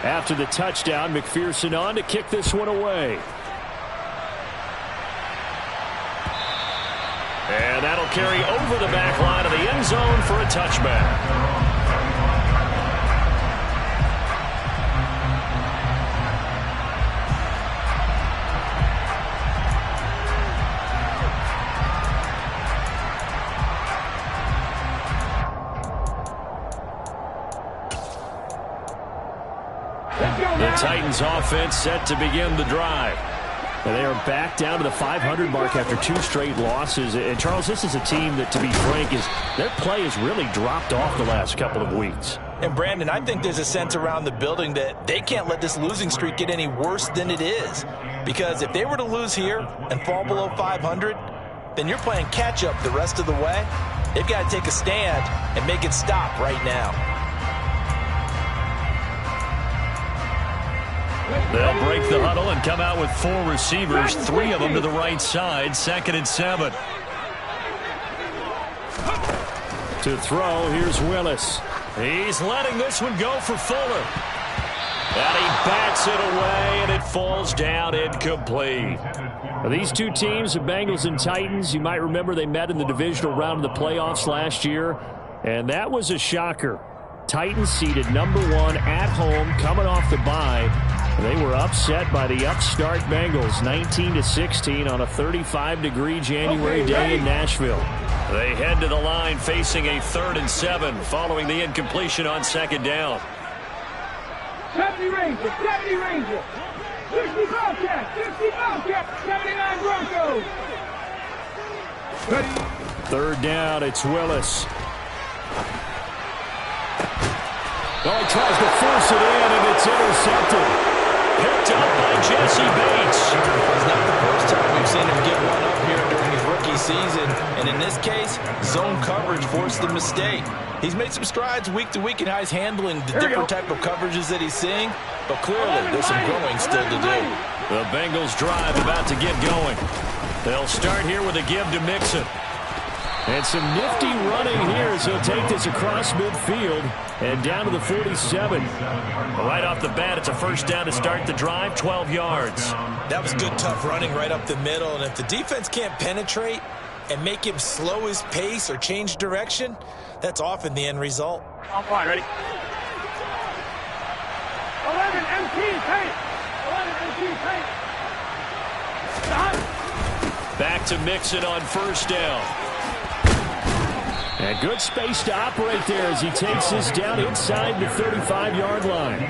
After the touchdown, McPherson on to kick this one away. And that'll carry over the back line of the end zone for a touchback. The Titans offense set to begin the drive. And they are back down to the 500 mark after 2 straight losses. And, Charles, this is a team that, to be frank, their play has really dropped off the last couple of weeks. And, Brandon, I think there's a sense around the building that they can't let this losing streak get any worse than it is. Because if they were to lose here and fall below 500, then you're playing catch-up the rest of the way. They've got to take a stand and make it stop right now. They'll break the huddle and come out with 4 receivers, 3 of them to the right side, 2nd and 7. To throw, here's Willis. He's letting this one go for Fuller. And he bats it away, and it falls down incomplete. Now, these two teams, the Bengals and Titans, you might remember they met in the divisional round of the playoffs last year, and that was a shocker. Titans seeded number 1 at home, coming off the bye. They were upset by the upstart Bengals, 19-16 on a 35-degree January day in Nashville. They head to the line facing a 3rd and 7 following the incompletion on 2nd down. 70 Rangers, 70 Rangers, 60 Bobcats, 60 Bobcats, 79 Broncos. 3rd down, it's Willis. Oh, he tries to force it in, and it's intercepted. Picked up by Jesse Bates. It's not the first time we've seen him get one up here during his rookie season. And in this case, zone coverage forced the mistake. He's made some strides week to week in how he's handling the different type of coverages that he's seeing. But clearly, there's some growing still to do. The Bengals drive about to get going. They'll start here with a give to Mixon. And some nifty running here as he'll take this across midfield and down to the 47. Right off the bat, it's a 1st down to start the drive, 12 yards. That was good, tough running right up the middle. And if the defense can't penetrate and make him slow his pace or change direction, that's often the end result. I'm fine, ready? 11 MT paint. 11 MT paint. Back to Mixon on 1st down. And good space to operate there as he takes this down inside the 35-yard line.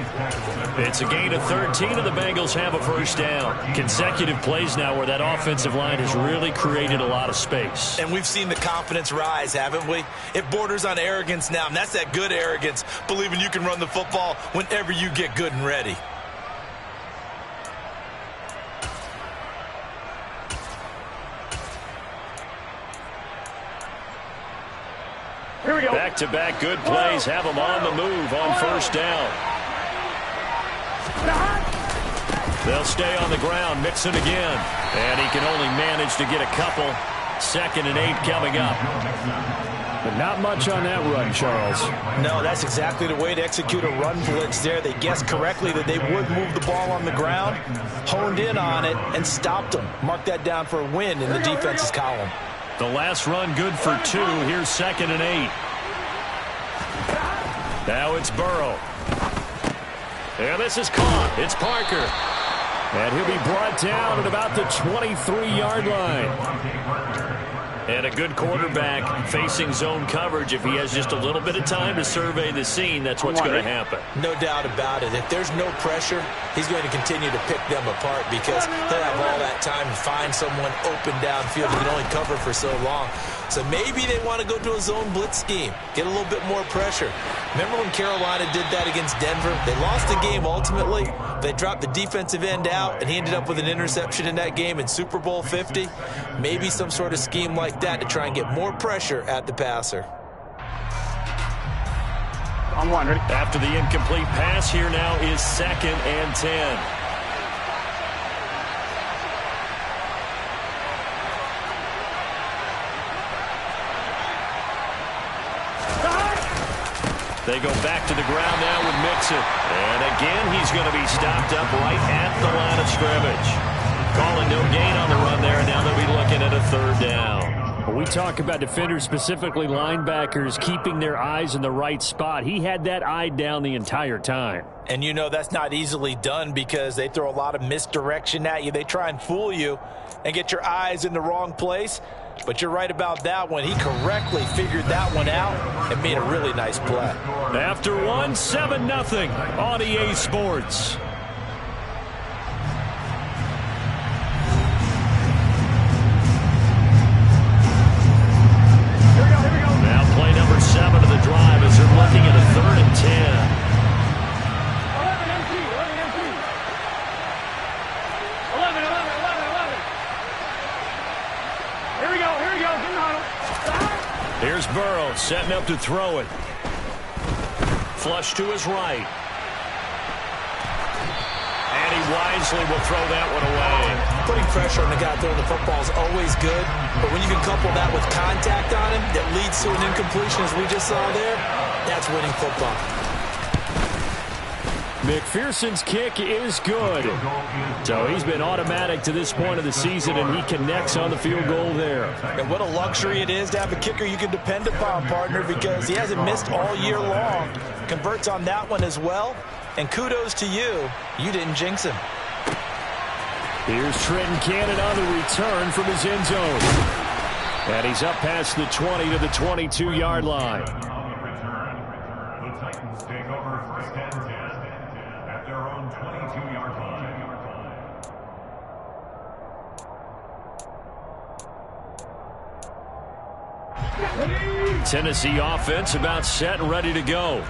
It's a gain of 13, and the Bengals have a 1st down. Consecutive plays now where that offensive line has really created a lot of space. And we've seen the confidence rise, haven't we? It borders on arrogance now, and that's that good arrogance, believing you can run the football whenever you get good and ready. Back-to-back good plays have them on the move on 1st down. They'll stay on the ground, Mixon again. And he can only manage to get a couple. 2nd and 8 coming up. But not much on that run, Charles. No, that's exactly the way to execute a run blitz there. They guessed correctly that they would move the ball on the ground, honed in on it, and stopped them. Mark that down for a win in the defense's column. The last run good for 2. Here's 2nd and 8. Now it's Burrow. And this is caught. It's Parker. And he'll be brought down at about the 23-yard line. And a good quarterback facing zone coverage. If he has just a little bit of time to survey the scene, that's what's going to happen. No doubt about it. If there's no pressure, he's going to continue to pick them apart because he'll have all that time to find someone open downfield. He can only cover for so long. So maybe they want to go to a zone blitz scheme, get a little bit more pressure. Remember when Carolina did that against Denver? They lost the game ultimately. They dropped the defensive end out, and he ended up with an interception in that game in Super Bowl 50. Maybe some sort of scheme like that to try and get more pressure at the passer. I'm one, ready? After the incomplete pass, here now is 2nd and 10. They go back to the ground now with Mixon. And again, he's going to be stopped up right at the line of scrimmage. Calling no gain on the run there, and now they'll be looking at a third down. When we talk about defenders, specifically linebackers, keeping their eyes in the right spot, he had that eye down the entire time. And you know that's not easily done because they throw a lot of misdirection at you. They try and fool you and get your eyes in the wrong place. But you're right about that one. He correctly figured that one out and made a really nice play. After one, 7-0 on EA Sports. Now play number 7 of the drive as they're looking at a 3rd and 10. 11. Here we go. Here's Burrow setting up to throw it. Flush to his right. And he wisely will throw that one away. Putting pressure on the guy throwing the football is always good, but when you can couple that with contact on him that leads to an incompletion as we just saw there, that's winning football. McPherson's kick is good. So he's been automatic to this point of the season, and he connects on the field goal there. And what a luxury it is to have a kicker you can depend upon, partner, because he hasn't missed all year long. Converts on that one as well. And kudos to you. You didn't jinx him. Here's Trenton Cannon on the return from his end zone. And he's up past the 20 to the 22-yard line. Tennessee offense about set and ready to go.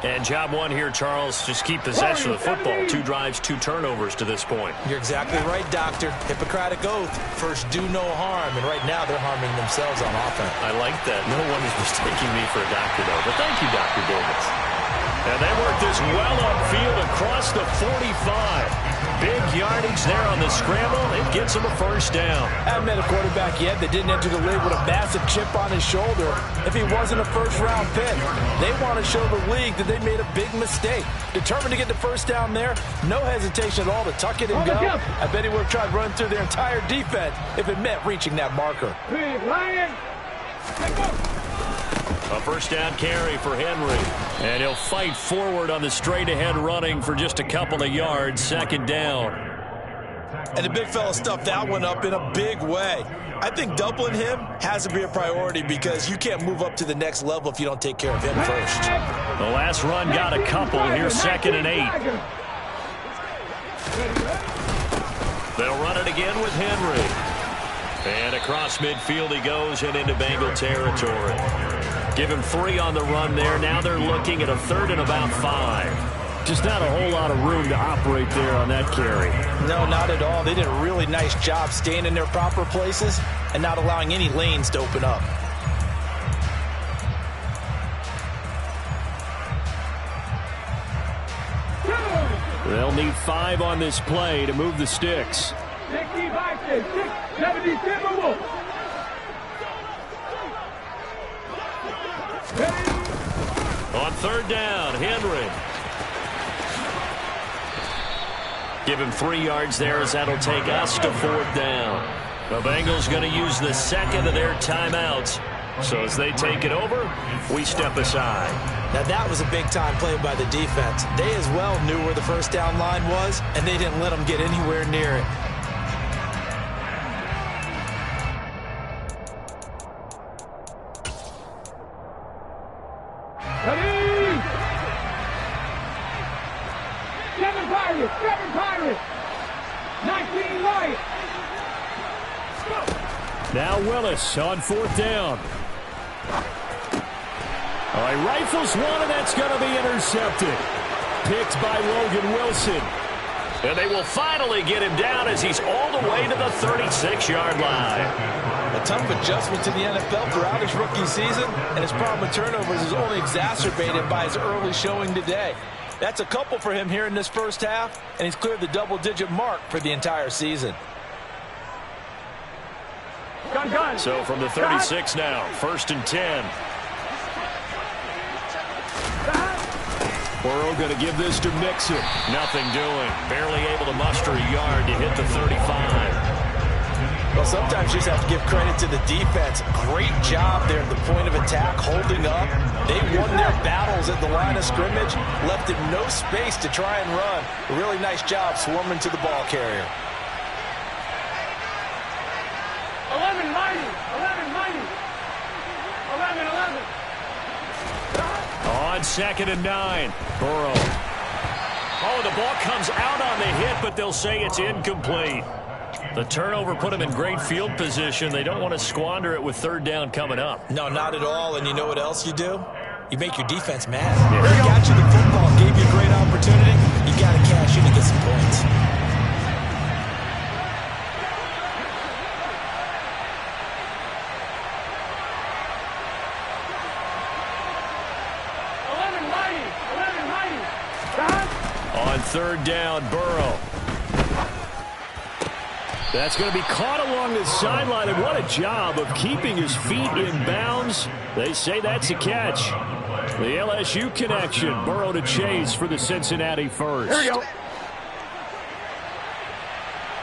And job one here, Charles, just keep possession of the football. 2 drives, 2 turnovers to this point. You're exactly right, Doctor. Hippocratic oath. First, do no harm. And right now, they're harming themselves on offense. I like that. No one is mistaking me for a doctor, though. But thank you, Dr. Davis. And they work this well upfield across the 45. Big yardage there on the scramble. It gets them a first down. I haven't met a quarterback yet that didn't enter the league with a massive chip on his shoulder if he wasn't a first-round pick. They want to show the league that they made a big mistake. Determined to get the first down there. No hesitation at all to tuck it and go. I bet he would have tried running through their entire defense if it meant reaching that marker. A first down carry for Henry. And he'll fight forward on the straight-ahead running for just a couple of yards. Second down. And the big fella stuffed that one up in a big way. I think doubling him has to be a priority because you can't move up to the next level if you don't take care of him first. The last run got a couple. Here's 2nd and 8. They'll run it again with Henry. And across midfield he goes and into Bengal territory. Give him 3 on the run there. Now they're looking at a 3rd and about 5. Just not a whole lot of room to operate there on that carry. No, not at all. They did a really nice job staying in their proper places and not allowing any lanes to open up. They'll need 5 on this play to move the sticks. 65, 77, move. On 3rd down, Henry. Give him 3 yards there as that'll take us to 4th down. The Bengals going to use the 2nd of their timeouts. So as they take it over, we step aside. Now that was a big-time play by the defense. They as well knew where the first down line was, and they didn't let them get anywhere near it. Seven Pirates. 19 Lions. Now Willis on 4th down. All right, rifles one, and that's going to be intercepted. Picked by Logan Wilson. And they will finally get him down as he's all the way to the 36-yard line. A ton of adjustment to the NFL throughout his rookie season, and his problem with turnovers is only exacerbated by his early showing today. That's a couple for him here in this first half, and he's cleared the double-digit mark for the entire season. Gun. So from the 36 now, 1st and 10. Burrow going to give this to Mixon. Nothing doing. Barely able to muster a yard to hit the 35. Well, sometimes you just have to give credit to the defense. Great job there at the point of attack, holding up. They won their battles at the line of scrimmage, left him no space to try and run. A really nice job swarming to the ball carrier. 11 mighty, 11 mighty, 11, 11. On 2nd and 9, Burrow. Oh, the ball comes out on the hit, but they'll say it's incomplete. The turnover put them in great field position. They don't want to squander it with 3rd down coming up. No, not at all. And you know what else you do? You make your defense mad. Yeah. They got you the football, gave you a great opportunity. You got to cash in and get some points. On 3rd down, Burrow. That's going to be caught along the sideline, and what a job of keeping his feet in bounds. They say that's a catch. The LSU connection. Burrow to Chase for the Cincinnati first. Here we go.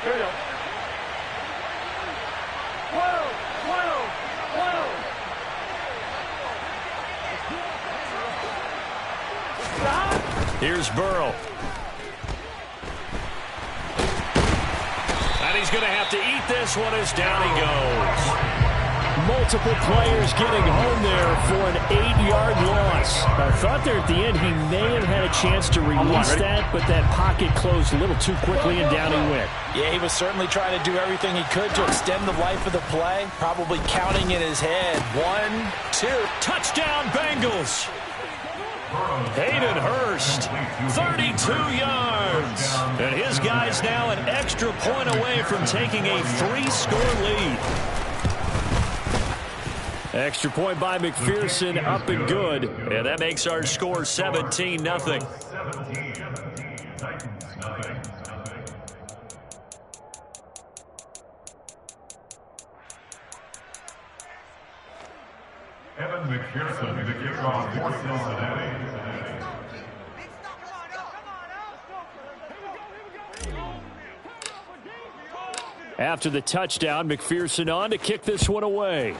Here we go. 12, 12, 12. Here's Burrow. And he's going to have to eat this one as down he goes. Multiple players getting home there for an 8-yard loss. I thought there at the end he may have had a chance to release that, but that pocket closed a little too quickly and down he went. Yeah, he was certainly trying to do everything he could to extend the life of the play, probably counting in his head. 1, 2. Touchdown, Bengals. Hayden Hurst, 32 yards. And his guy's now an extra point away from taking a 3-score lead. Extra point by McPherson, up and good. And that makes our score 17-0. Evan McPherson, the kickoff for Cincinnati. After the touchdown, McPherson on to kick this one away.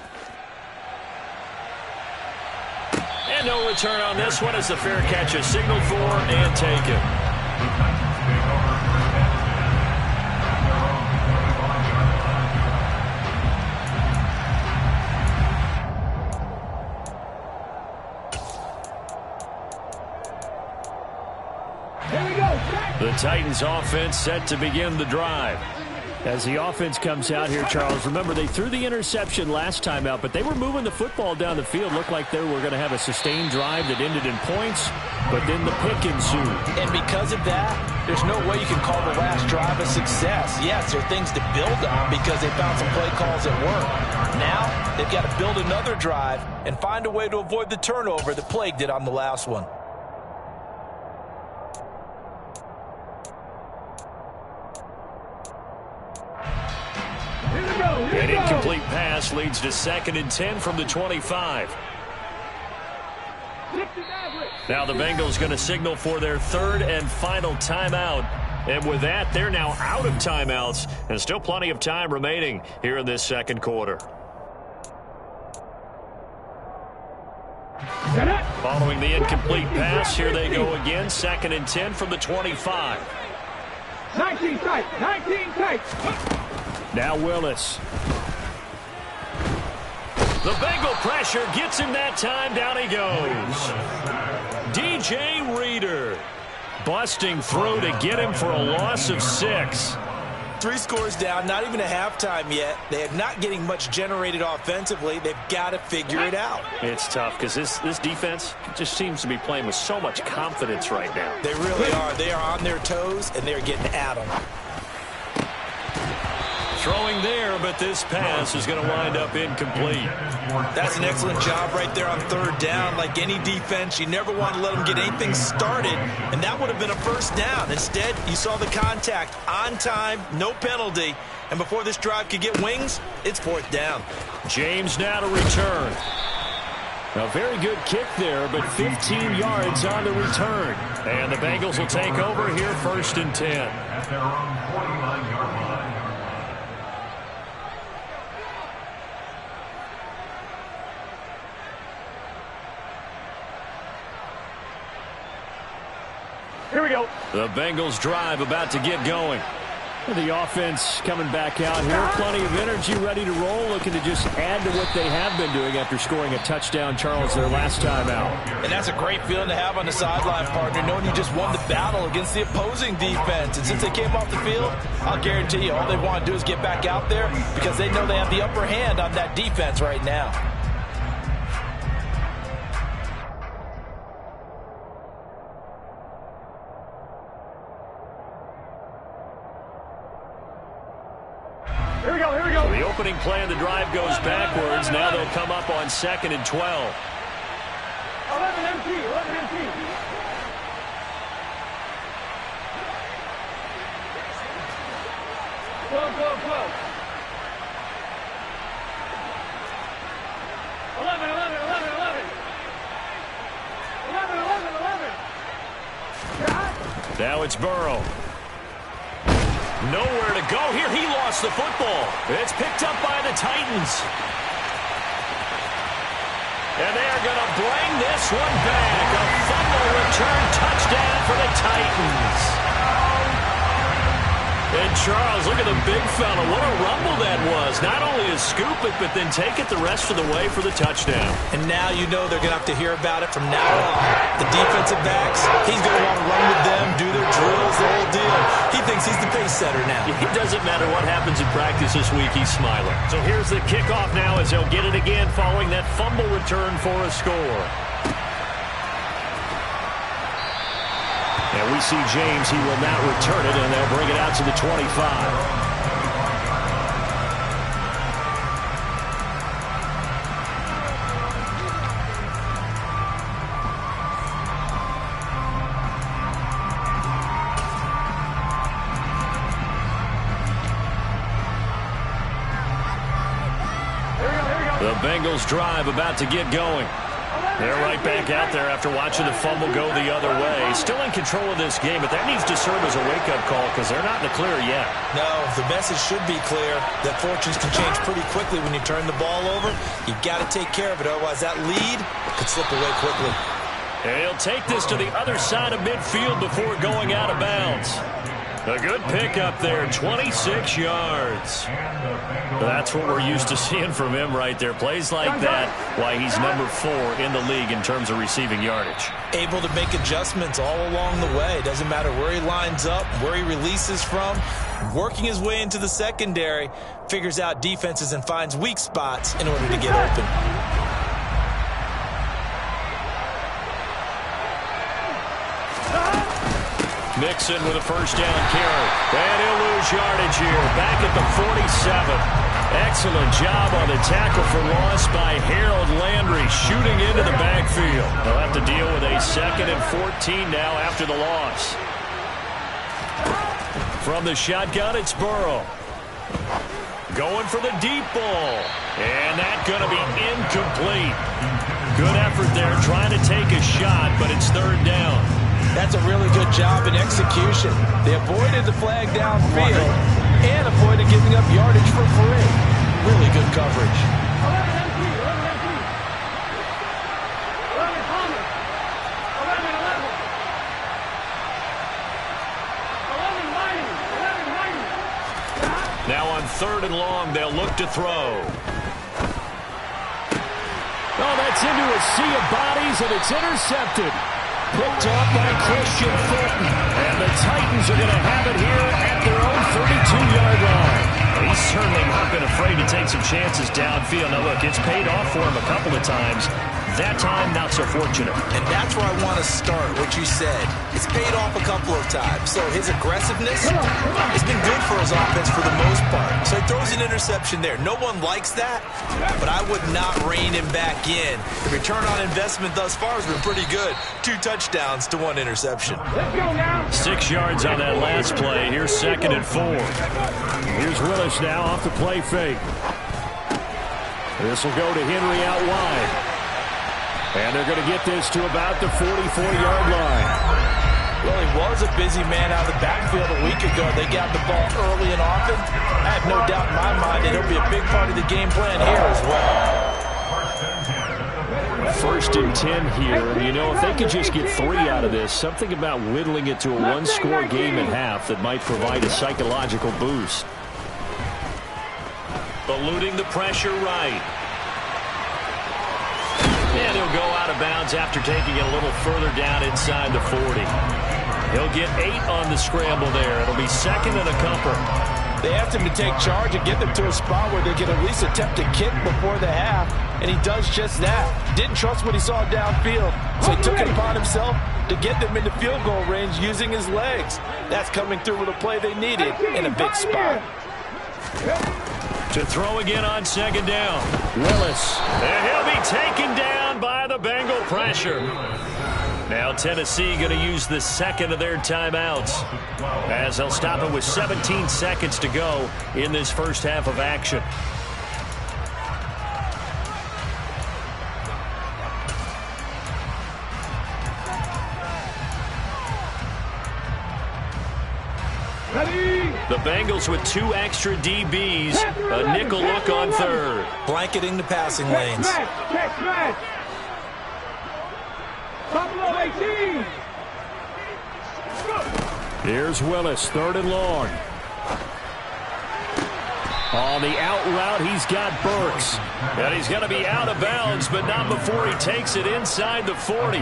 And no return on this one as the fair catch is signaled for and taken. The Titans offense set to begin the drive. As the offense comes out here, Charles, remember they threw the interception last time out, but they were moving the football down the field. Looked like they were going to have a sustained drive that ended in points, but then the pick ensued. And because of that, there's no way you can call the last drive a success. Yes, there are things to build on because they found some play calls that work. Now, they've got to build another drive and find a way to avoid the turnover that plagued it on the last one. An incomplete pass leads to 2nd and 10 from the 25. Now the Bengals going to signal for their 3rd and final timeout. And with that, they're now out of timeouts. And still plenty of time remaining here in this 2nd quarter. Following the incomplete pass, here they go again. 2nd and 10 from the 25. 19 tight, 19 tight. Now Willis. The Bengal pressure gets him that time. Down he goes. DJ Reader. Busting through to get him for a loss of 6. 3 scores down, not even a halftime yet. They are not getting much generated offensively. They've got to figure it out. It's tough because this defense just seems to be playing with so much confidence right now. They really are. They are on their toes, and they're getting at them. Throwing there, but this pass is going to wind up incomplete. That's an excellent job right there on 3rd down. Like any defense, you never want to let them get anything started, and that would have been a 1st down. Instead, you saw the contact on time, no penalty, and before this drive could get wings, it's 4th down. James now to return. A very good kick there, but 15 yards on the return. And the Bengals will take over here, 1st and 10. At their own 49-yard line. Here we go. The Bengals drive about to get going. The offense coming back out here. Plenty of energy, ready to roll, looking to just add to what they have been doing after scoring a touchdown, Charles, their last time out. And that's a great feeling to have on the sideline, partner, knowing you just won the battle against the opposing defense. And since they came off the field, I'll guarantee you all they want to do is get back out there because they know they have the upper hand on that defense right now. Here we go, here we go. The opening play of the drive goes backwards. Now they'll come up on 2nd and 12. 11 empty, 11 empty. Go. 11, 11. 11. Now it's Burrow. Nowhere to go here. He lost the football. It's picked up by the Titans. And they are going to bring this one back. A fumble return touchdown for the Titans. And Charles, look at the big fella. What a rumble that was. Not only to scoop it, but then take it the rest of the way for the touchdown. And now you know they're going to have to hear about it from now on. The defensive backs, he's going to want to run with them, do their drills, the whole deal. He thinks he's the pace setter now. It doesn't matter what happens in practice this week, he's smiling. So here's the kickoff now as they'll get it again following that fumble return for a score. And we see James, he will not return it, and they'll bring it out to the 25. The Bengals drive about to get going. They're right back out there after watching the fumble go the other way. Still in control of this game, but that needs to serve as a wake-up call because they're not in the clear yet. No, the message should be clear that fortunes can change pretty quickly when you turn the ball over. You've got to take care of it, otherwise that lead could slip away quickly. And he'll take this to the other side of midfield before going out of bounds. A good pick up there, 26 yards. That's what we're used to seeing from him right there. Plays like that, why he's number 4 in the league in terms of receiving yardage. Able to make adjustments all along the way. Doesn't matter where he lines up, where he releases from. Working his way into the secondary, figures out defenses and finds weak spots in order to get open. Mixon with a first down carry. And he'll lose yardage here. Back at the 47. Excellent job on the tackle for loss by Harold Landry, shooting into the backfield. They'll have to deal with a 2nd and 14 now after the loss. From the shotgun, it's Burrow. Going for the deep ball. And that's going to be incomplete. Good effort there trying to take a shot, but it's 3rd down. That's a really good job in execution. They avoided the flag downfield and avoided giving up yardage for free. Really good coverage. 11 empty, 11 empty. 11 Thomas. 11 Mighty. 11 Mighty. Now on 3rd and long, they'll look to throw. Oh, that's into a sea of bodies, and it's intercepted. Picked off by Christian Fulton. And the Titans are going to have it here at their own 32-yard line. He's certainly not been afraid to take some chances downfield. Now, look, it's paid off for him a couple of times. That time, not so fortunate. And that's where I want to start, what you said. It's paid off a couple of times. So his aggressiveness has been good for his offense for the most part. So he throws an interception there. No one likes that, but I would not rein him back in. The return on investment thus far has been pretty good. 2 touchdowns to 1 interception. Let's go now. 6 yards on that last play. Here's 2nd and 4. Here's Willis now off the play fake. This will go to Henry out wide. And they're going to get this to about the 44-yard line. Well, he was a busy man out of the backfield a week ago. They got the ball early and often. I have no doubt in my mind that he'll be a big part of the game plan here as well. First and 10 here. And, you know, if they could just get 3 out of this, something about whittling it to a one-score game at half that might provide a psychological boost. Eluding the pressure right. And he'll go out of bounds after taking it a little further down inside the 40. He'll get 8 on the scramble there. It'll be second and a couple. They asked him to take charge and get them to a spot where they can at least attempt to kick before the half, and he does just that. Didn't trust what he saw downfield, so he took it upon himself to get them into field goal range using his legs. That's coming through with a play they needed in a big spot. To throw again on second down. Willis. And he'll be taken down by the Bengal pressure. Now Tennessee going to use the second of their timeouts as they'll stop it with 17 seconds to go in this first half of action. The Bengals with 2 extra DBs, a nickel look on third. Blanketing the passing lanes. Here's Willis, 3rd and long. On the out route, he's got Burks. And he's going to be out of bounds, but not before he takes it inside the 40.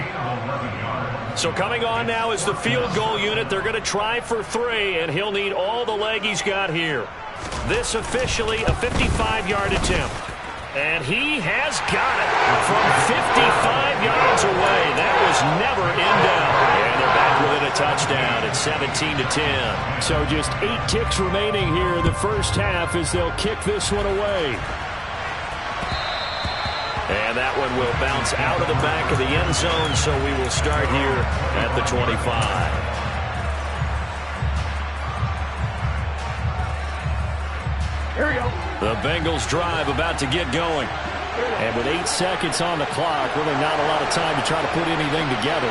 So coming on now is the field goal unit. They're going to try for 3, and he'll need all the leg he's got here. This officially a 55-yard attempt. And he has got it from 55 yards away. That was never in doubt. And they're back within a touchdown at 17-10. So just 8 ticks remaining here in the first half as they'll kick this one away. And that one will bounce out of the back of the end zone, so we will start here at the 25. Here we go. The Bengals drive about to get going. And with 8 seconds on the clock, really not a lot of time to try to put anything together.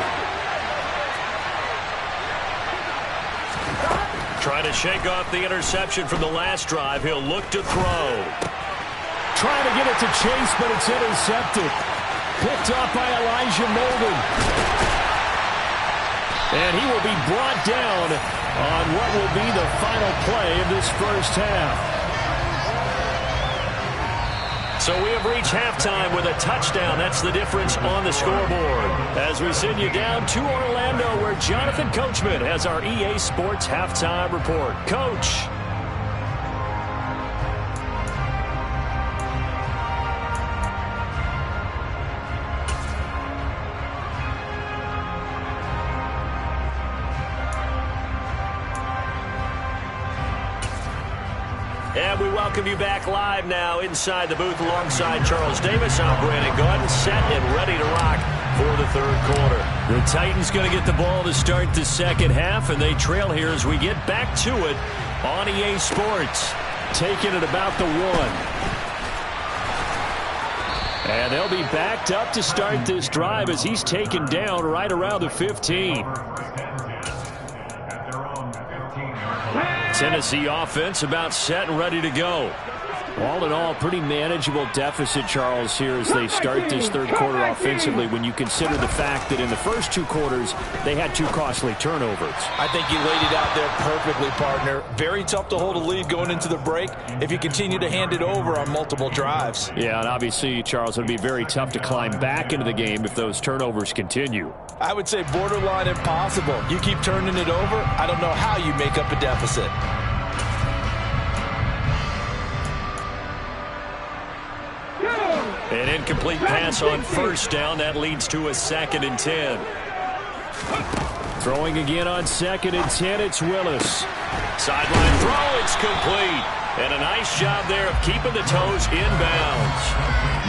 Trying to shake off the interception from the last drive. He'll look to throw. Trying to get it to Chase, but it's intercepted. Picked up by Elijah Molden. And he will be brought down on what will be the final play of this first half. So we have reached halftime with a touchdown. That's the difference on the scoreboard. As we send you down to Orlando, where Jonathan Coachman has our EA Sports Halftime Report. Coach. And we welcome you back live now inside the booth alongside Charles Davis. I'm Brandon Gordon, set and ready to rock for the third quarter. The Titans going to get the ball to start the second half, and they trail here as we get back to it on EA Sports. Taking it about the 1. And they'll be backed up to start this drive as he's taken down right around the 15. Tennessee offense about set and ready to go. All in all, pretty manageable deficit, Charles, here as they start this third quarter offensively when you consider the fact that in the first 2 quarters, they had 2 costly turnovers. I think you laid it out there perfectly, partner. Very tough to hold a lead going into the break if you continue to hand it over on multiple drives. Yeah, and obviously, Charles, it would be very tough to climb back into the game if those turnovers continue. I would say borderline impossible. You keep turning it over, I don't know how you make up a deficit. An incomplete pass on first down. That leads to a 2nd and 10. Throwing again on 2nd and 10, it's Willis. Sideline throw, it's complete. And a nice job there of keeping the toes in bounds.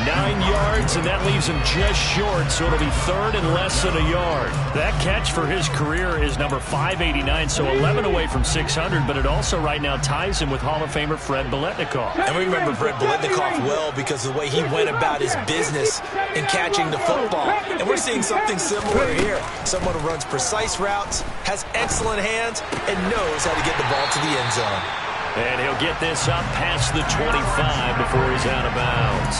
9 yards, and that leaves him just short, so it'll be third and less than a yard. That catch for his career is number 589, so 11 away from 600, but it also right now ties him with Hall of Famer Fred Biletnikoff. And we remember Fred Biletnikoff well because of the way he went about his business in catching the football. And we're seeing something similar here. Someone who runs precise routes, has excellent hands, and knows how to get the ball to the end zone. And he'll get this up past the 25 before he's out of bounds.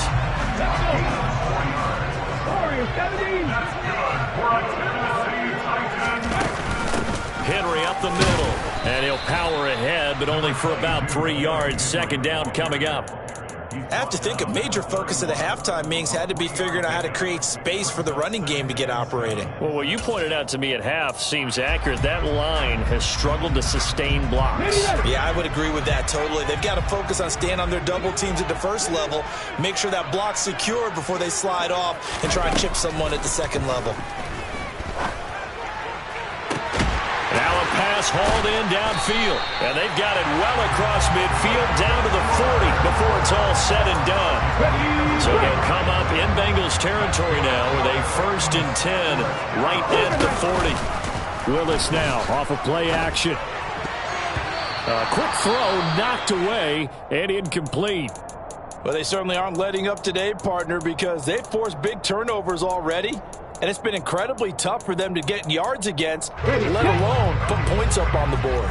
Henry up the middle. And he'll power ahead, but only for about 3 yards. Second down coming up. I have to think a major focus of the halftime meetings had to be figuring out how to create space for the running game to get operating. Well, what you pointed out to me at half seems accurate. That line has struggled to sustain blocks. Yeah, I would agree with that totally. They've got to focus on staying on their double teams at the first level, make sure that block's secured before they slide off and try and chip someone at the second level. Now a pass hauled in downfield. And they've got it well across midfield down to the 40 before it's all said and done. So they'll come up in Bengals territory now with a 1st and 10 right at the 40. Willis now off of play action. A quick throw knocked away and incomplete. Well, they certainly aren't letting up today, partner, because they've forced big turnovers already. And it's been incredibly tough for them to get yards against, let alone put points up on the board.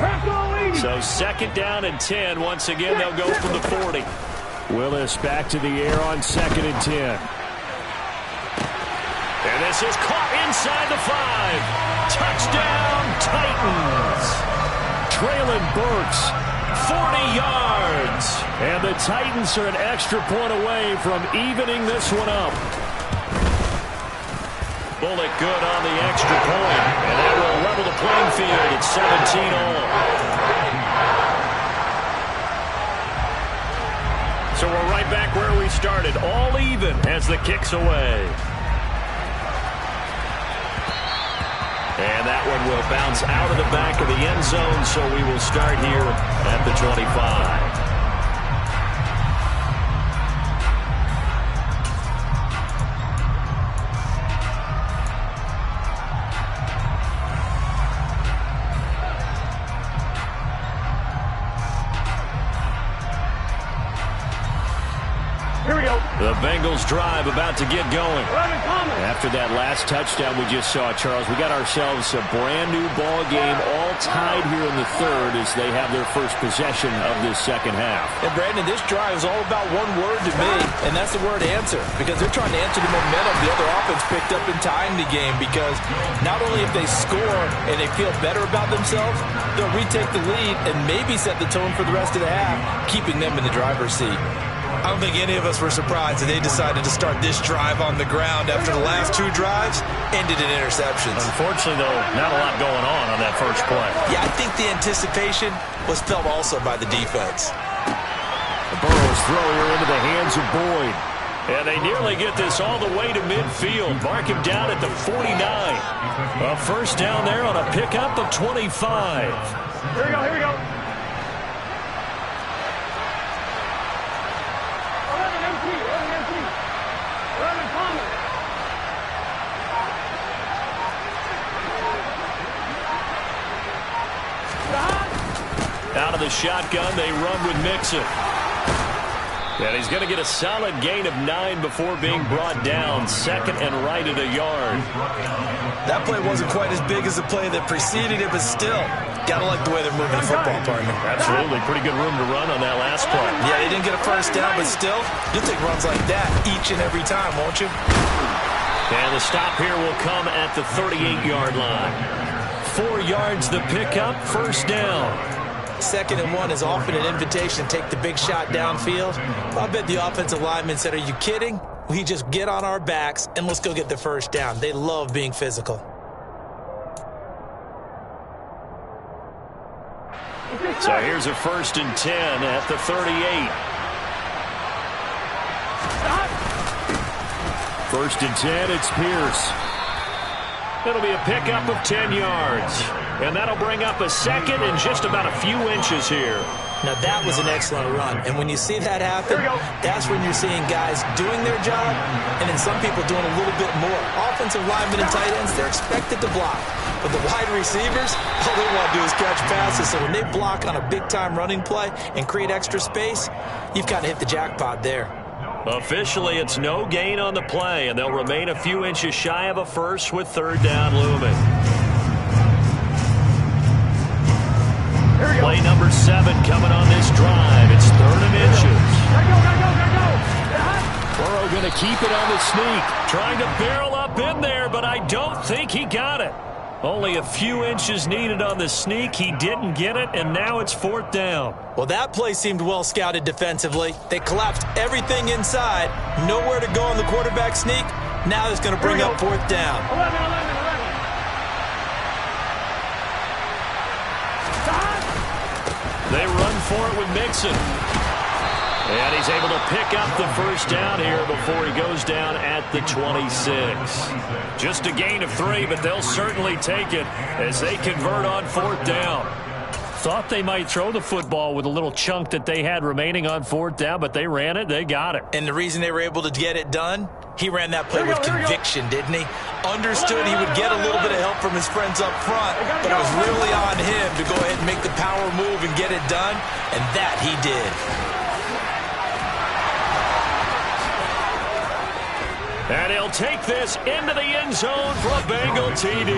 So 2nd down and 10. Once again, they'll go from the 40. Willis back to the air on 2nd and 10. And this is caught inside the 5. Touchdown, Titans. Traylon Burks, 40 yards. and the Titans are an extra point away from evening this one up. Bullock good on the extra point, and that will level the playing field at 17 all. So we're right back where we started, all even as the kick's away. And that one will bounce out of the back of the end zone, so we will start here at the 25. The Bengals drive about to get going. After that last touchdown we just saw, Charles, we got ourselves a brand new ball game, all tied here in the 3rd as they have their first possession of this second half. And Brandon, this drive is all about one word to me, and that's the word answer, because they're trying to answer the momentum the other offense picked up in tying the game, because not only if they score and they feel better about themselves, they'll retake the lead and maybe set the tone for the rest of the half, keeping them in the driver's seat. I don't think any of us were surprised that they decided to start this drive on the ground after the last 2 drives ended in interceptions. Unfortunately, though, not a lot going on that first play. Yeah, I think the anticipation was felt also by the defense. Burrow's throw here into the hands of Boyd. And they nearly get this all the way to midfield. Mark him down at the 49. A first down there on a pickup of 25. Here we go, here we go. Out of the shotgun, they run with Mixon. And he's going to get a solid gain of 9 before being brought down. 2nd and right at a yard. That play wasn't quite as big as the play that preceded it, but still, gotta like the way they're moving the football, partner. Absolutely. Pretty good room to run on that last play. Yeah, they didn't get a first down, but still, you'll take runs like that each and every time, won't you? And the stop here will come at the 38-yard line. 4 yards the pickup, first down. 2nd and 1 is often an invitation to take the big shot downfield. I bet the offensive lineman said, are you kidding? We just get on our backs and let's go get the first down. They love being physical. So here's a 1st and 10 at the 38. 1st and 10, it's Pierce. It'll be a pickup of 10 yards. And that'll bring up a second and just about a few inches here. Now, that was an excellent run. And when you see that happen, that's when you're seeing guys doing their job and then some people doing a little bit more. Offensive linemen and tight ends, they're expected to block. But the wide receivers, all they want to do is catch passes. So when they block on a big-time running play and create extra space, you've got to hit the jackpot there. Officially, it's no gain on the play, and they'll remain a few inches shy of a first with third down looming. Play number 7 coming on this drive. It's third and inches. Burrow going to keep it on the sneak. Trying to barrel up in there, but I don't think he got it. Only a few inches needed on the sneak. He didn't get it, and now it's fourth down. Well, that play seemed well scouted defensively. They collapsed everything inside. Nowhere to go on the quarterback sneak. Now it's going to bring up fourth down. 11. They run for it with Mixon. And he's able to pick up the first down here before he goes down at the 26. Just a gain of 3, but they'll certainly take it as they convert on fourth down. Thought they might throw the football with a little chunk that they had remaining on fourth down, but they ran it. They got it. And the reason they were able to get it done, he ran that play with conviction, didn't he? Understood he would get a little bit of help from his friends up front, but it was really on him to go ahead and make the power move and get it done, and that he did. And he'll take this into the end zone for a Bengal TD.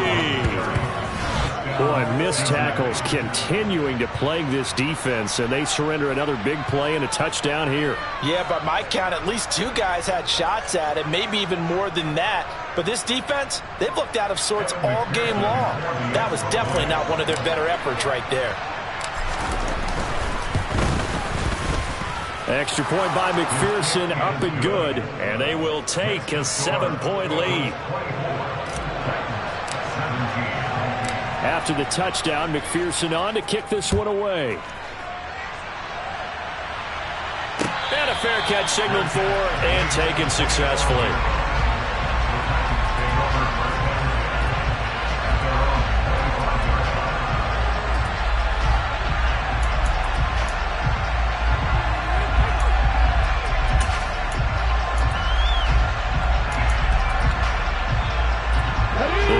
Boy, missed tackles continuing to plague this defense, and they surrender another big play and a touchdown here. Yeah, by my count, at least 2 guys had shots at it, maybe even more than that. But this defense, they've looked out of sorts all game long. That was definitely not one of their better efforts right there. Extra point by McPherson, up and good, and they will take a 7-point lead. After the touchdown, McPherson on to kick this one away. And a fair catch signaled for and taken successfully.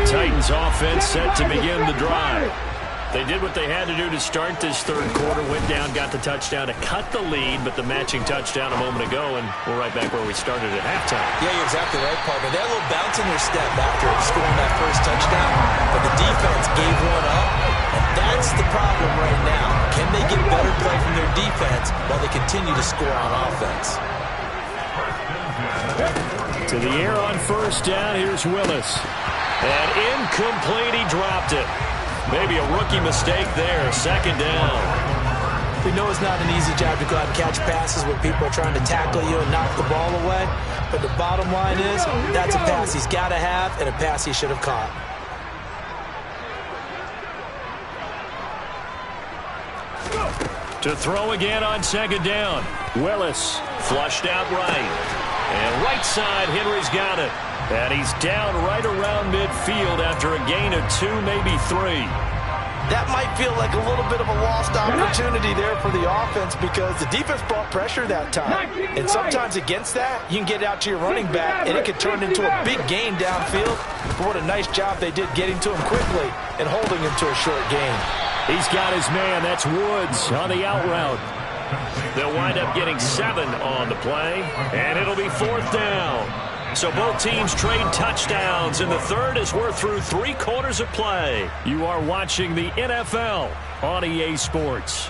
Titans offense set to begin the drive. They did what they had to do to start this third quarter, went down, got the touchdown to cut the lead, but the matching touchdown a moment ago, and we're right back where we started at halftime. Yeah, you're exactly right, partner. They had a little bounce in their step after scoring that first touchdown, but the defense gave one up, and that's the problem right now. Can they get better play from their defense while they continue to score on offense? To the air on first down, here's Willis. And incomplete, he dropped it. Maybe a rookie mistake there, second down. We know it's not an easy job to go out and catch passes when people are trying to tackle you and knock the ball away. But the bottom line is, that's a pass he's got to have and a pass he should have caught. To throw again on second down. Willis flushed out right. And right side, Henry's got it. And he's down right around midfield after a gain of 2, maybe 3. That might feel like a little bit of a lost opportunity there for the offense because the defense brought pressure that time. And sometimes against that, you can get out to your running back, and it could turn into a big gain downfield. But what a nice job they did getting to him quickly and holding him to a short gain. He's got his man. That's Woods on the out route. They'll wind up getting 7 on the play, and it'll be fourth down. So both teams trade touchdowns in the third as we're through 3 quarters of play. You are watching the NFL on EA Sports.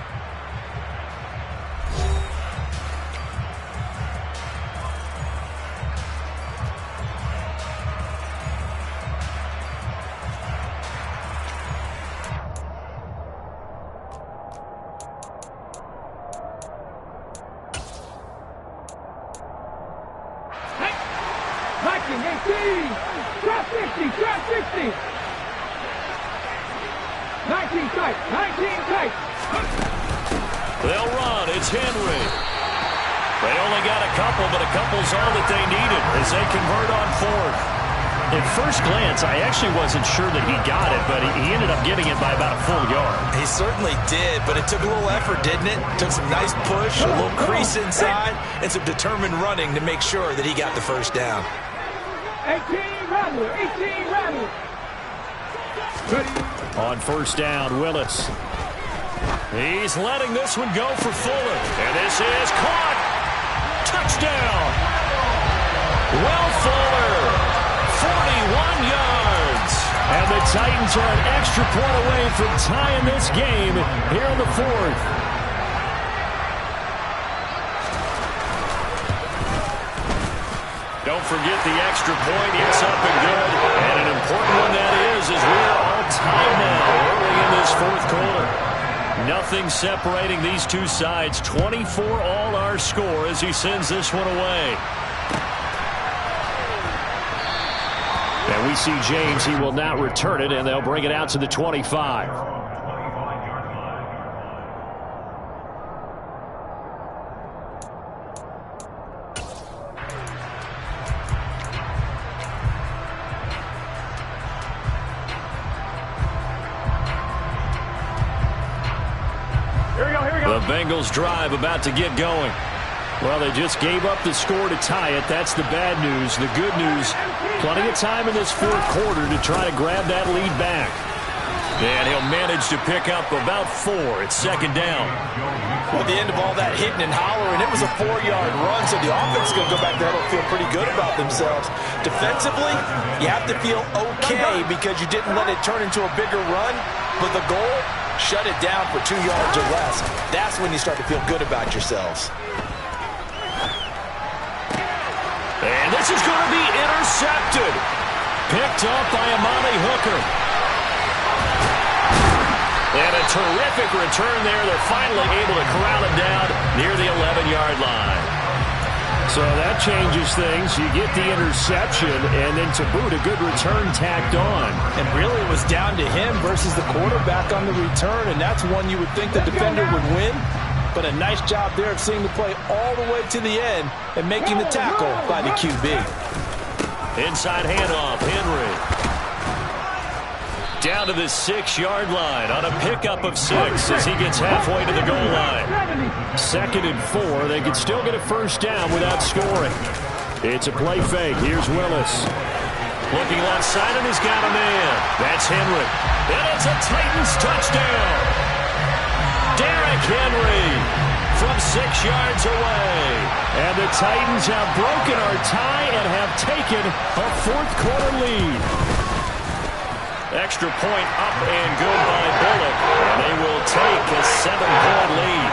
Drop 60, drop 60. 19 tight, 19 tight. They'll run. It's Henry. They only got a couple, but a couple's all that they needed as they convert on fourth. At first glance, I actually wasn't sure that he got it, but he ended up getting it by about a full yard. He certainly did, but it took a little effort, didn't it? Took some nice push, a little crease inside, and some determined running to make sure that he got the first down. 18 Rattler, 18 Rattler. On first down, Willis. He's letting this one go for Fuller. And this is caught. Touchdown. Will Fuller, 41 yards. And the Titans are an extra point away from tying this game here in the fourth. Don't forget the extra point. It's up and good. And an important one that is, as we are all tied now early in this fourth quarter. Nothing separating these two sides. 24 all our score as he sends this one away. And we see James. He will not return it, and they'll bring it out to the 25. The Bengals drive about to get going. Well, they just gave up the score to tie it. That's the bad news. The good news, plenty of time in this fourth quarter to try to grab that lead back. And he'll manage to pick up about 4. It's second down. Well, at the end of all that hitting and hollering, it was a 4-yard run, so the offense is going to go back there and feel pretty good about themselves. Defensively, you have to feel okay because you didn't let it turn into a bigger run, but the goal, shut it down for 2 yards or less. That's when you start to feel good about yourselves. And this is going to be intercepted. Picked up by Amani Hooker. And a terrific return there. They're finally able to corral it down near the 11-yard line. So that changes things. You get the interception, and then to boot, a good return tacked on. And really it was down to him versus the quarterback on the return, and that's one you would think the defender would win. But a nice job there of seeing the play all the way to the end and making the tackle by the QB. Inside handoff, Henry. Down to the 6-yard line on a pickup of 6 as he gets halfway to the goal line. 2nd and 4. They could still get a first down without scoring. It's a play fake. Here's Willis. Looking left side, and he's got a man. That's Henry. And it's a Titans touchdown. Derrick Henry from 6 yards away. And the Titans have broken our tie and have taken a fourth quarter lead. Extra point up and good by Bullock. And they will take a 7-point lead.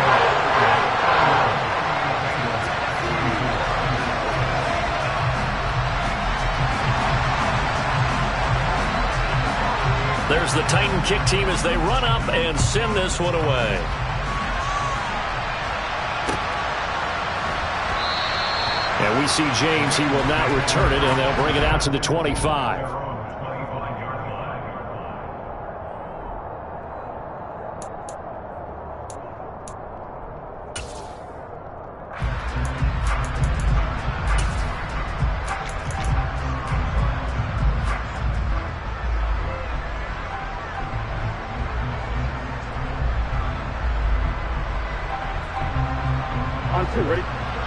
There's the Titan kick team as they run up and send this one away. And we see James. He will not return it, and they'll bring it out to the 25.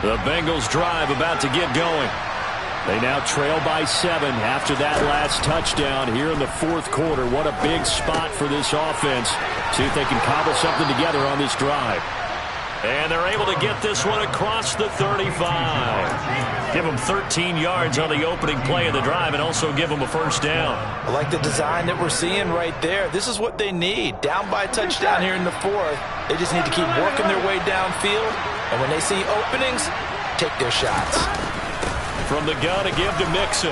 The Bengals drive about to get going. They now trail by 7 after that last touchdown here in the fourth quarter. What a big spot for this offense. See if they can cobble something together on this drive. And they're able to get this one across the 35. Give them 13 yards on the opening play of the drive and also give them a first down. I like the design that we're seeing right there. This is what they need. Down by a touchdown here in the fourth. They just need to keep working their way downfield. And when they see openings, take their shots. From the gun to give to Mixon.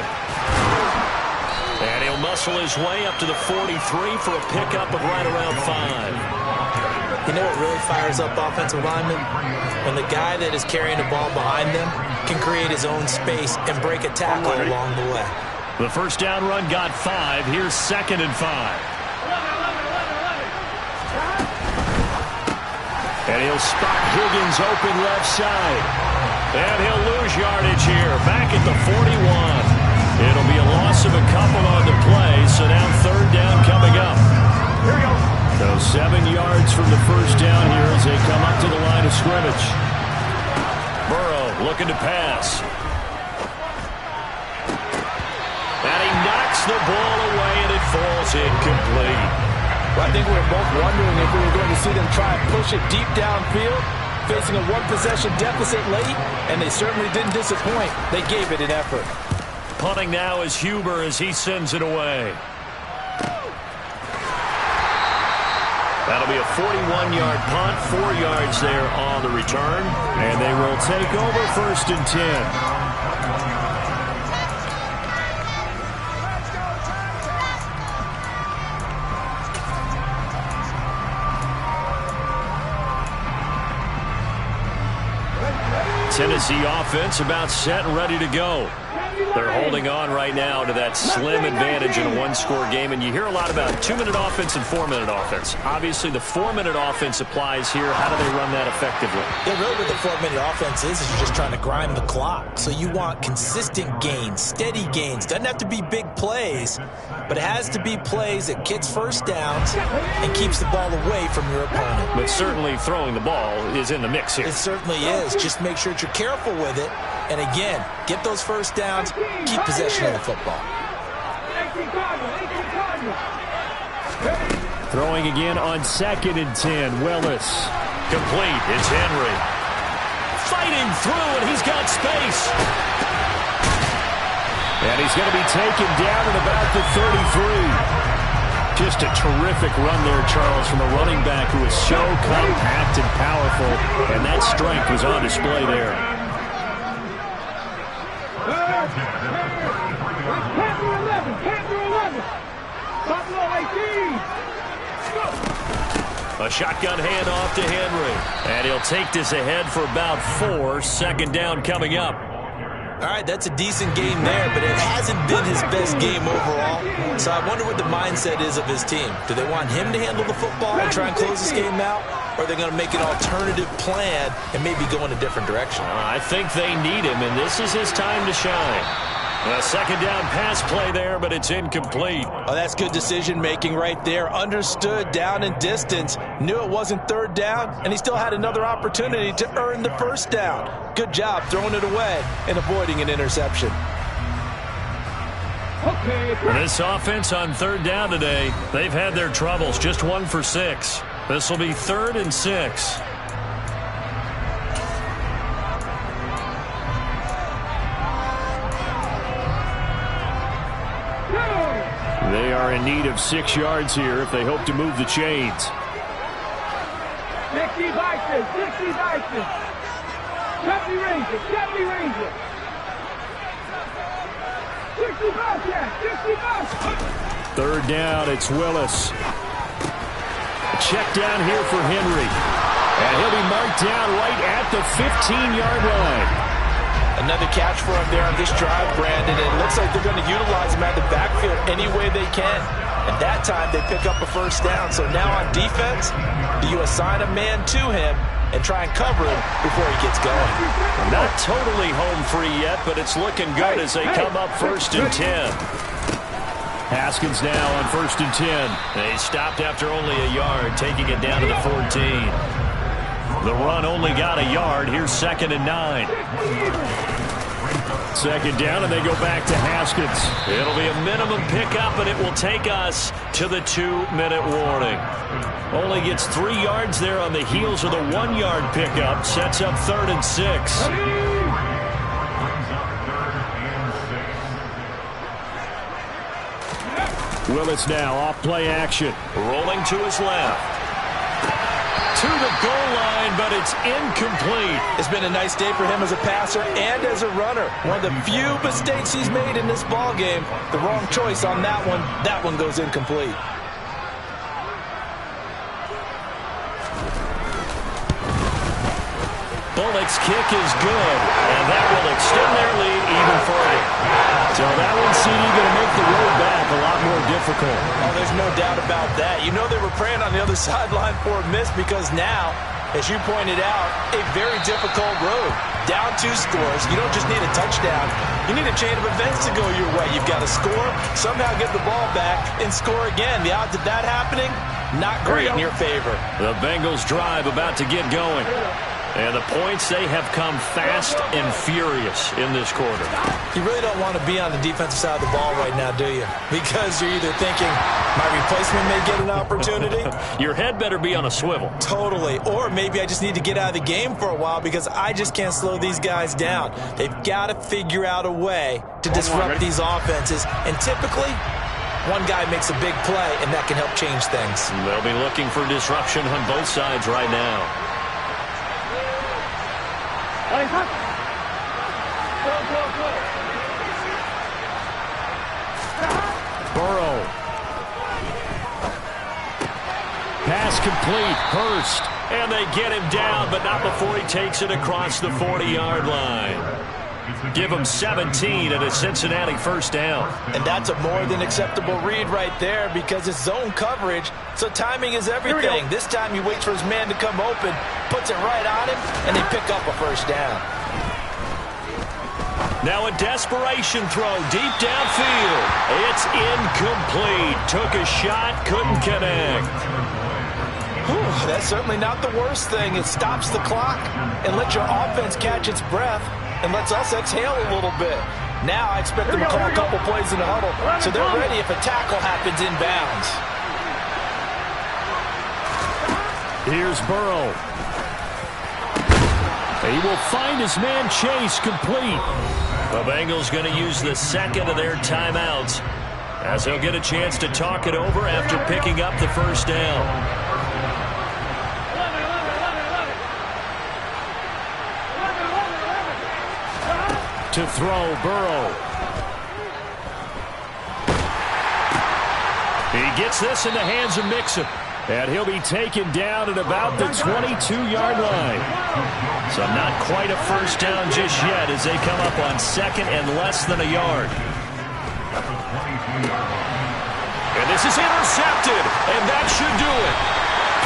And he'll muscle his way up to the 43 for a pickup of right around 5. You know what really fires up offensive linemen? When the guy that is carrying the ball behind them can create his own space and break a tackle along the way. The first down run got 5. Here's 2nd and 5. And he'll spot Higgins open left side. And he'll lose yardage here. Back at the 41. It'll be a loss of a couple on the play, so now third down coming up. Here we go. So 7 yards from the first down here as they come up to the line of scrimmage. Burrow looking to pass. And he knocks the ball away, and it falls incomplete. Well, I think we were both wondering if we were going to see them try and push it deep downfield, facing a one-possession deficit late, and they certainly didn't disappoint. They gave it an effort. Punting now is Huber as he sends it away. That'll be a 41-yard punt, 4 yards there on the return. And they will take over first and 10. Tennessee offense about set and ready to go. They're holding on right now to that slim advantage in a one-score game, and you hear a lot about 2-minute offense and 4-minute offense. Obviously, the 4-minute offense applies here. How do they run that effectively? Yeah, really what the 4-minute offense is you're just trying to grind the clock. So you want consistent gains, steady gains. Doesn't have to be big plays, but it has to be plays that gets first downs and keeps the ball away from your opponent. But certainly throwing the ball is in the mix here. It certainly is. Just make sure that you're careful with it. And again, get those first downs, keep possession of the football. Throwing again on 2nd and 10. Willis. Complete. It's Henry. Fighting through, and he's got space. And he's going to be taken down at about the 33. Just a terrific run there, Charles, from a running back who is so compact and powerful, and that strength was on display there. A shotgun handoff to Henry. And he'll take this ahead for about 4. 2nd down coming up. All right, that's a decent game there, but it hasn't been his best game overall. So I wonder what the mindset is of his team. Do they want him to handle the football and try and close this game out? Or are they going to make an alternative plan and maybe go in a different direction? I think they need him, and this is his time to shine. A 2nd down pass play there, but it's incomplete. Oh, that's good decision-making right there. Understood down and distance. Knew it wasn't 3rd down, and he still had another opportunity to earn the 1st down. Good job throwing it away and avoiding an interception. This offense on 3rd down today, they've had their troubles. Just 1 for 6. This will be 3rd and 6. They are in need of 6 yards here if they hope to move the chains. 60 Vikings, 60 Vikings. 70 Rangers, 70 Rangers. 65, yeah, 65. 3rd down, it's Willis. A check down here for Henry. And he'll be marked down right at the 15-yard line. Another catch for him there on this drive, Brandon. It looks like they're going to utilize him out of the backfield any way they can. And that time they pick up a 1st down. So now on defense, do you assign a man to him and try and cover him before he gets going? Not totally home free yet, but it's looking good as they come up 1st and 10. Haskins now on 1st and 10. They stopped after only a yard, taking it down to the 14. The run only got a yard. Here's 2nd and 9. 2nd down, and they go back to Haskins. It'll be a minimum pickup, and it will take us to the 2-minute warning. Only gets 3 yards there on the heels of the 1-yard pickup. Sets up 3rd and 6. Willis now off play action. Rolling to his left. To the goal line, but it's incomplete. It's been a nice day for him as a passer and as a runner. One of the few mistakes he's made in this ball game. The wrong choice on that one. That one goes incomplete. Bullock's kick is good, and that will extend their lead even further. So that one, CD, going to make the road back a lot more difficult. Oh, there's no doubt about that. You know they were praying on the other sideline for a miss because now, as you pointed out, a very difficult road. Down 2 scores. You don't just need a touchdown. You need a chain of events to go your way. You've got to score, somehow get the ball back, and score again. The odds of that happening, not great in your favor. The Bengals drive about to get going. And the points, they have come fast and furious in this quarter. You really don't want to be on the defensive side of the ball right now, do you? Because you're either thinking, my replacement may get an opportunity. Your head better be on a swivel. Totally. Or maybe I just need to get out of the game for a while because I just can't slow these guys down. They've got to figure out a way to disrupt these offenses. And typically, one guy makes a big play, and that can help change things. They'll be looking for disruption on both sides right now. Burrow. Pass complete. Hurst. And they get him down, but not before he takes it across the 40-yard line. Give him 17 and a Cincinnati first down. And that's a more than acceptable read right there because it's zone coverage, so timing is everything. This time he waits for his man to come open, puts it right on him, and they pick up a first down. Now a desperation throw deep downfield. It's incomplete. Took a shot, couldn't connect. Whew, that's certainly not the worst thing. It stops the clock and lets your offense catch its breath and lets us exhale a little bit. Now I expect them to call a couple plays in the huddle so they're ready if a tackle happens inbounds. Here's Burrow. He will find his man Chase complete. The Bengals going to use the second of their timeouts as he'll get a chance to talk it over after picking up the first down. To throw, Burrow. He gets this in the hands of Mixon. And he'll be taken down at about the 22-yard line. So not quite a first down just yet as they come up on second and less than a yard. And this is intercepted, and that should do it.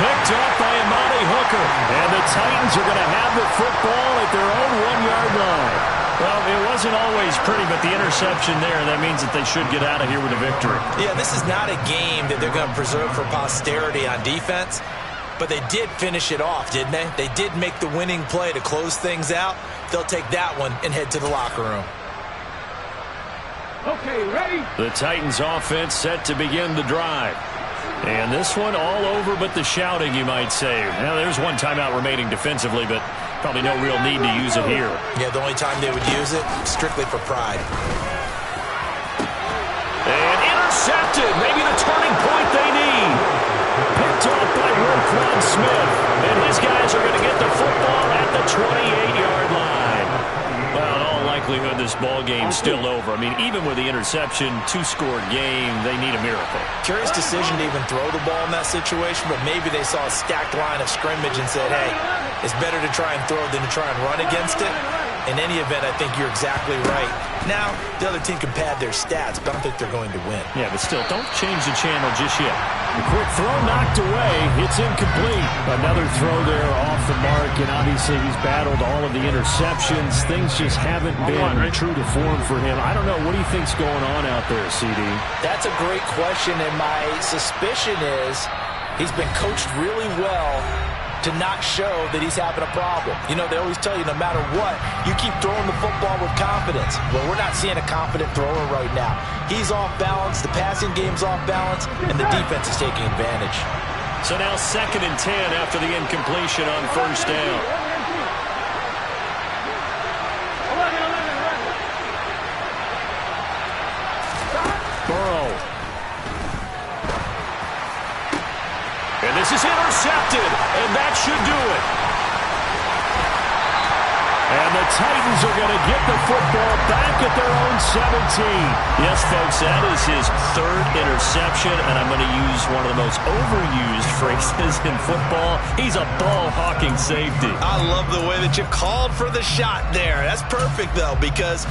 Picked up by Amani Hooker. And the Titans are going to have the football at their own 1-yard line. Well, it wasn't always pretty, but the interception there, that means that they should get out of here with a victory. Yeah, this is not a game that they're going to preserve for posterity on defense, but they did finish it off, didn't they? They did make the winning play to close things out. They'll take that one and head to the locker room. Okay, ready? The Titans offense set to begin the drive. And this one all over but the shouting, you might say. Now, there's one timeout remaining defensively, but probably no real need to use it here. Yeah, the only time they would use it, strictly for pride. And intercepted. Maybe the turning point they need. Picked off by Roquan Smith. And his guys are going to get the football at the 28-yard line. Well, in all likelihood, this ball game's still over. I mean, even with the interception, 2-score game, they need a miracle. Curious decision to even throw the ball in that situation, but maybe they saw a stacked line of scrimmage and said, hey, it's better to try and throw than to try and run against it. In any event, I think you're exactly right. Now, the other team can pad their stats, but I don't think they're going to win. Yeah, but still, don't change the channel just yet. The quick throw knocked away. It's incomplete. Another throw there off the mark, and obviously he's battled all of the interceptions. Things just haven't been true to form for him. I don't know. What do you think's going on out there, CD? That's a great question, and my suspicion is he's been coached really well to not show that he's having a problem. You know, they always tell you no matter what, you keep throwing the football with confidence. Well, we're not seeing a confident thrower right now. He's off balance, the passing game's off balance, and the defense is taking advantage. So now 2nd and 10 after the incompletion on first down. Burrow. And this is intercepted, and that should do it. And the Titans are going to get the football back at their own 17. Yes, folks, that is his 3rd interception, and I'm going to use one of the most overused phrases in football. He's a ball-hawking safety. I love the way that you called for the shot there. That's perfect, though, because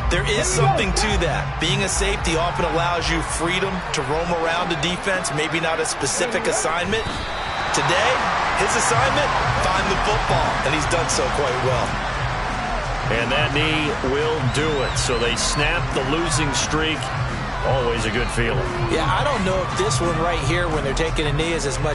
There is something to that. Being a safety often allows you freedom to roam around the defense, maybe not a specific assignment. Today, his assignment, find the football, and he's done so quite well. And that knee will do it. So they snap the losing streak. Always a good feeling. Yeah, I don't know if this one right here when they're taking a knee is as much